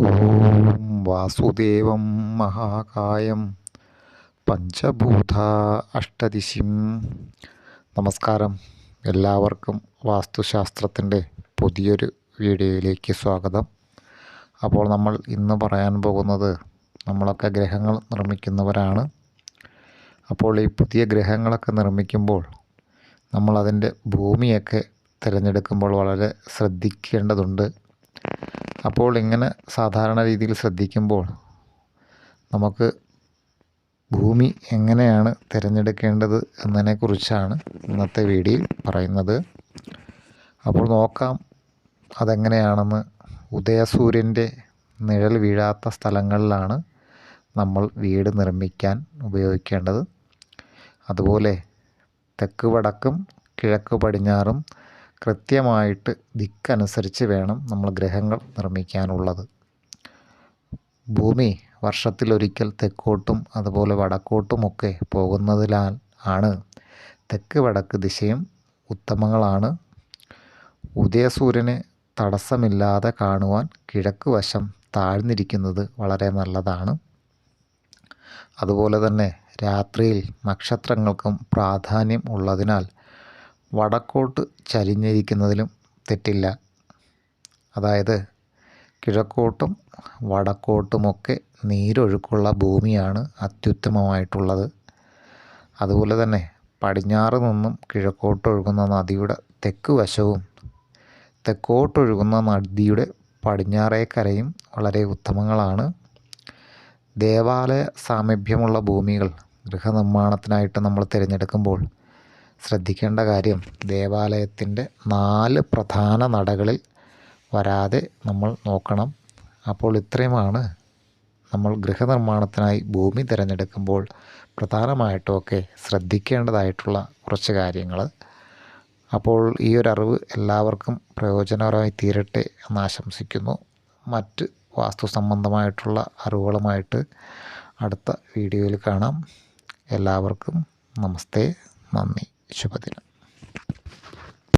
ഓം വാസുദേവം മഹാകായം പഞ്ചഭൂത അഷ്ടദിശിം. നമസ്കാരം. എല്ലാവർക്കും വാസ്തുശാസ്ത്രത്തിൻ്റെ പുതിയൊരു വീഡിയോയിലേക്ക് സ്വാഗതം. അപ്പോൾ നമ്മൾ ഇന്ന് പറയാൻ പോകുന്നത്, നമ്മളൊക്കെ ഗ്രഹങ്ങൾ നിർമ്മിക്കുന്നവരാണ്. അപ്പോൾ ഈ പുതിയ ഗ്രഹങ്ങളൊക്കെ നിർമ്മിക്കുമ്പോൾ നമ്മളതിൻ്റെ ഭൂമിയൊക്കെ തിരഞ്ഞെടുക്കുമ്പോൾ വളരെ ശ്രദ്ധിക്കേണ്ടതുണ്ട്. അപ്പോൾ ഇങ്ങനെ സാധാരണ രീതിയിൽ ശ്രദ്ധിക്കുമ്പോൾ നമുക്ക് ഭൂമി എങ്ങനെയാണ് തിരഞ്ഞെടുക്കേണ്ടത് എന്നതിനെക്കുറിച്ചാണ് ഇന്നത്തെ വീഡിയോയിൽ പറയുന്നത്. അപ്പോൾ നോക്കാം അതെങ്ങനെയാണെന്ന്. ഉദയസൂര്യൻ്റെ നിഴൽ വീഴാത്ത സ്ഥലങ്ങളിലാണ് നമ്മൾ വീട് നിർമ്മിക്കാൻ ഉപയോഗിക്കേണ്ടത്. അതുപോലെ തെക്ക് വടക്കും കിഴക്ക് പടിഞ്ഞാറും കൃത്യമായിട്ട് ദിക്കനുസരിച്ച് വേണം നമ്മൾ ഗ്രഹങ്ങൾ നിർമ്മിക്കാനുള്ളത്. ഭൂമി വർഷത്തിലൊരിക്കൽ തെക്കോട്ടും അതുപോലെ വടക്കോട്ടുമൊക്കെ പോകുന്നതിനാൽ ആണ് തെക്ക് വടക്ക് ദിശയും ഉത്തമങ്ങളാണ്. ഉദയസൂര്യനെ തടസ്സമില്ലാതെ കാണുവാൻ കിഴക്ക് വശം താഴ്ന്നിരിക്കുന്നത് വളരെ നല്ലതാണ്. അതുപോലെ തന്നെ രാത്രിയിൽ നക്ഷത്രങ്ങൾക്കും പ്രാധാന്യം ഉള്ളതിനാൽ വടക്കോട്ട് ചരിഞ്ഞിരിക്കുന്നതിലും തെറ്റില്ല. അതായത് കിഴക്കോട്ടും വടക്കോട്ടുമൊക്കെ നീരൊഴുക്കുള്ള ഭൂമിയാണ് അത്യുത്തമമായിട്ടുള്ളത്. അതുപോലെ തന്നെ പടിഞ്ഞാറ് നിന്നും കിഴക്കോട്ടൊഴുകുന്ന നദിയുടെ തെക്ക് വശവും തെക്കോട്ടൊഴുകുന്ന നദിയുടെ പടിഞ്ഞാറേക്കരയും വളരെ ഉത്തമങ്ങളാണ്. ദേവാലയ സാമീപ്യമുള്ള ഭൂമികൾ ഗൃഹനിർമ്മാണത്തിനായിട്ട് നമ്മൾ തിരഞ്ഞെടുക്കുമ്പോൾ ശ്രദ്ധിക്കേണ്ട കാര്യം, ദേവാലയത്തിൻ്റെ 4 പ്രധാന നടകളിൽ വരാതെ നമ്മൾ നോക്കണം. അപ്പോൾ ഇത്രയുമാണ് നമ്മൾ ഗൃഹനിർമ്മാണത്തിനായി ഭൂമി തിരഞ്ഞെടുക്കുമ്പോൾ പ്രധാനമായിട്ടുമൊക്കെ ശ്രദ്ധിക്കേണ്ടതായിട്ടുള്ള കുറച്ച് കാര്യങ്ങൾ. അപ്പോൾ ഈ ഒരു അറിവ് എല്ലാവർക്കും പ്രയോജനകരമായി തീരട്ടെ എന്ന് ആശംസിക്കുന്നു. മറ്റ് വാസ്തു സംബന്ധമായിട്ടുള്ള അറിവുകളുമായിട്ട് അടുത്ത വീഡിയോയിൽ കാണാം. എല്ലാവർക്കും നമസ്തേ, നന്ദി, ശുഭദിനം.